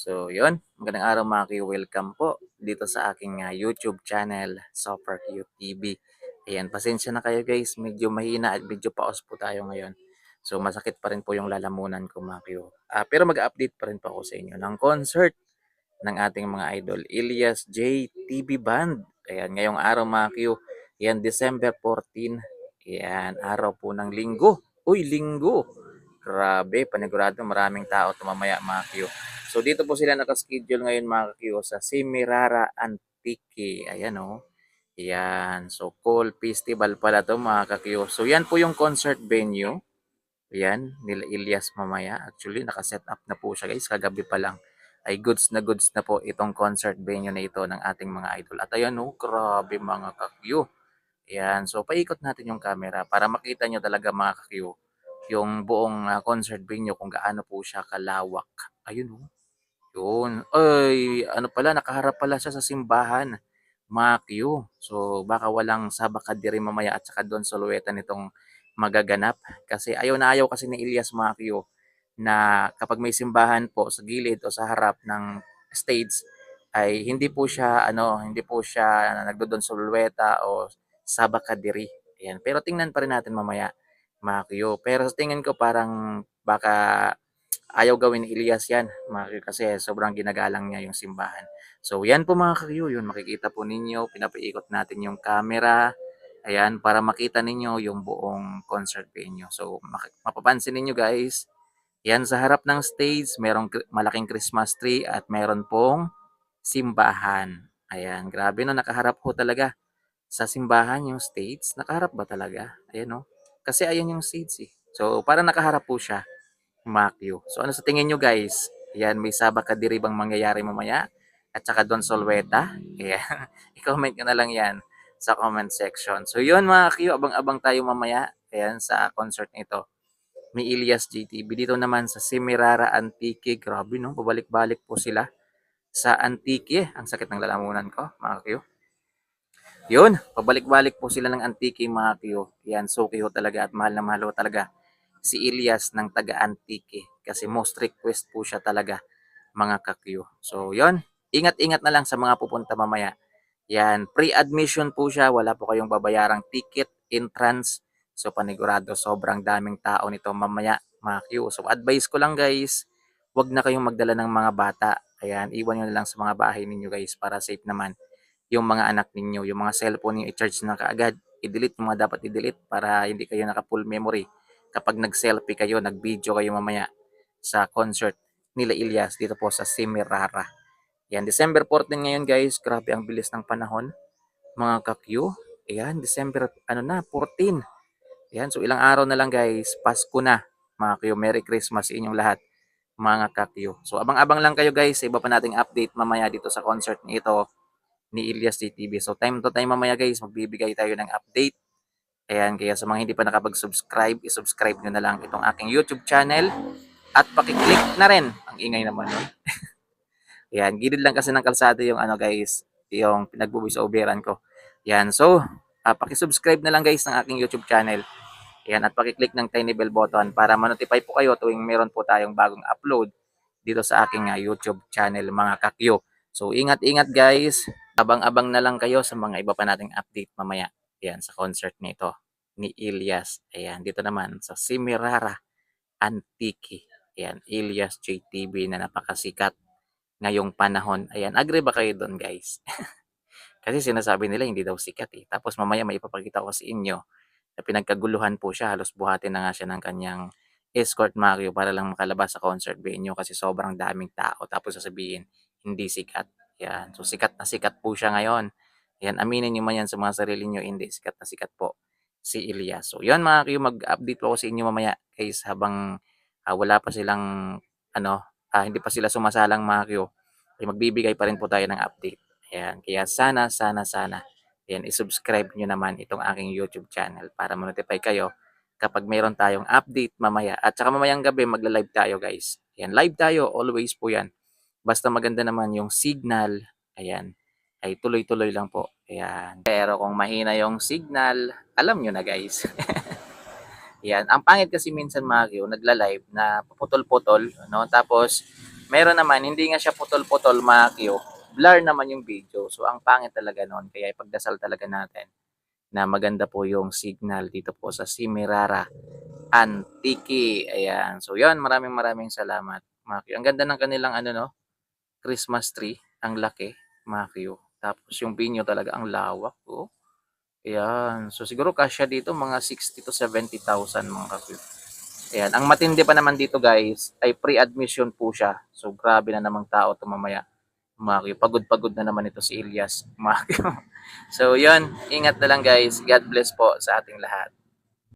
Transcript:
So, yun. Magandang araw mga Q. Welcome po dito sa aking YouTube channel, Super Q TV. Ayan, pasensya na kayo guys. Medyo mahina at medyo paos po tayo ngayon. So, masakit pa rin po yung lalamunan ko mga Q. Pero mag-update pa rin po ako sa inyo ng concert ng ating mga idol, Elias J. TV Band. Ayan, ngayong araw mga Q. Ayan, December 14. Ayan, araw po ng linggo. Uy, linggo! Grabe, panigurado maraming tao tumamaya mga Q. So dito po sila nakaschedule ngayon mga Q sa Semirara Antique. Ayan o. Oh. Yan. So Cool Festival pala to mga Q. So yan po yung concert venue. Yan, nila Ilyas mamaya. Actually, nakaset up na po siya guys. Kagabi pa lang ay goods na po itong concert venue na ito ng ating mga idol. At ayan o, grabe mga Q. Yan. So paikot natin yung camera para makita nyo talaga mga Q yung buong concert venue kung gaano po siya kalawak. Ayun oh. Yun. Ay, ano pala, nakaharap pala siya sa simbahan. Makyo. So, baka walang sabakadiri mamaya at saka doon sa luwetan nitong magaganap. Kasi ayaw kasi ni Elias Makyo na kapag may simbahan po sa gilid o sa harap ng stage ay hindi po siya nagdodon sa luweta o sabakadiri. Ayan. Pero tingnan pa rin natin mamaya, Makyo. Pero sa tingin ko parang baka ayaw gawin ni Elias yan, kasi sobrang ginagalang niya yung simbahan. So yan po mga kakyo, yun makikita po ninyo, pinapaikot natin yung camera, ayan, para makita ninyo yung buong concert venue. So mapapansin ninyo guys, yan sa harap ng stage, merong malaking Christmas tree at meron pong simbahan. Ayan, grabe no, nakaharap po talaga sa simbahan yung stage. Nakaharap ba talaga? Ayan no, kasi ayan yung stage eh. So parang nakaharap po siya. Macchio. So ano sa tingin nyo guys? Yan, may sabak kadiri bang mangyayari mamaya? At saka Don Solweta? Ayan. I-comment nyo na lang yan sa comment section. So yun mga Q, abang-abang tayo mamaya. Ayan, sa concert nito ni Elias JTV. Dito naman sa Semirara Antique. Grabe no, pabalik-balik po sila sa Antique. Ang sakit ng lalamunan ko mga Q. Yun, pabalik-balik po sila ng Antique mga Q. Yan, suki ho talaga at mahal na mahal ho talaga si Elias ng taga-Antique kasi most request po siya talaga mga kakyo. So yon, ingat-ingat na lang sa mga pupunta mamaya. Yan, pre-admission po siya, wala po kayong babayarang ticket, entrance. So panigurado, sobrang daming tao nito mamaya mga Q. So advice ko lang guys, wag na kayong magdala ng mga bata. Ayan, iwan nyo na lang sa mga bahay ninyo guys para safe naman yung mga anak ninyo, yung mga cellphone niyo i-charge na kaagad. I-delete yung mga dapat i-delete para hindi kayo naka-full memory kapag nag-selfie kayo, nag-video kayo mamaya sa concert nila Ilyas dito po sa Semirara. Yan, December 14 ngayon guys. Grabe ang bilis ng panahon. Mga kakyo. Ayan, December 14. Ayan, so ilang araw na lang guys. Pasko na. Mga kakyo, Merry Christmas sa inyong lahat. Mga kakyo. So abang-abang lang kayo guys sa iba pa nating update mamaya dito sa concert nito ni Ilyas JTV. So time to time mamaya guys, magbibigay tayo ng update. Ayan, kaya sa mga hindi pa nakapag-subscribe, i-subscribe nyo na lang itong aking YouTube channel at pakiclick na rin. Ang ingay naman nun. Ayan, gilid lang kasi ng kalsada yung ano guys, yung pinag-voice overan ko. Ayan, so pakisubscribe na lang guys ng aking YouTube channel. Ayan, at pakiclick ng tiny bell button para ma-notify po kayo tuwing meron po tayong bagong upload dito sa aking YouTube channel mga kakyo. So ingat-ingat guys, abang-abang na lang kayo sa mga iba pa nating update mamaya. Ayan, sa concert nito ni Ilyas. Ayan, dito naman sa Semirara Antique. Ayan, Ilyas JTV na napakasikat ngayong panahon. Ayan, agree ba kayo doon guys? Kasi sinasabi nila hindi daw sikat eh. Tapos mamaya may ipapakita ko sa inyo na pinagkaguluhan po siya. Halos buhatin na nga siya ng kanyang escort Mario para lang makalabas sa concert venue kasi sobrang daming tao. Tapos sasabihin, hindi sikat. Yan. So sikat po siya ngayon. Yan, aminin niyo man yan sa mga sarili niyo, hindi sikat na sikat po si Elias. So yan mga kayo, mag-update po ako sa inyo mamaya guys habang wala pa silang hindi pa sila sumasalang mga kayo. Ay magbibigay pa rin po tayo ng update. Ayan, kaya sana, ayan, i-subscribe nyo naman itong aking YouTube channel para ma-notify kayo kapag mayroon tayong update mamaya. At saka mamayang gabi magla-live tayo guys. Ayan, live tayo, always po yan. Basta maganda naman yung signal, ayan, ay tuloy-tuloy lang po. Ayan. Pero kung mahina yung signal, alam nyo na guys. Ayan, ang pangit kasi minsan Mario, nagla-live na puputol-putol, no? Tapos Meron naman, hindi nga siya putol-putol, makyo. Blur naman yung video. So, ang pangit talaga nun. Kaya ipagdasal talaga natin na maganda po yung signal dito po sa Simirara Antique. Ayan. So, yun. Maraming maraming salamat, Makyo. Ang ganda ng kanilang ano, no? Christmas tree. Ang laki, Makyo. Tapos yung binyo talaga, ang lawak. Oh. Ayan. So, siguro kasya dito mga 60 to 70,000 mga kapyo. Ayan. Ang matindi pa naman dito guys, ay pre-admission po siya. So, grabe na namang tao ito mamaya. Makyo. Pagod-pagod na naman ito si Ilyas. Makyo. So, yun. Ingat na lang guys. God bless po sa ating lahat.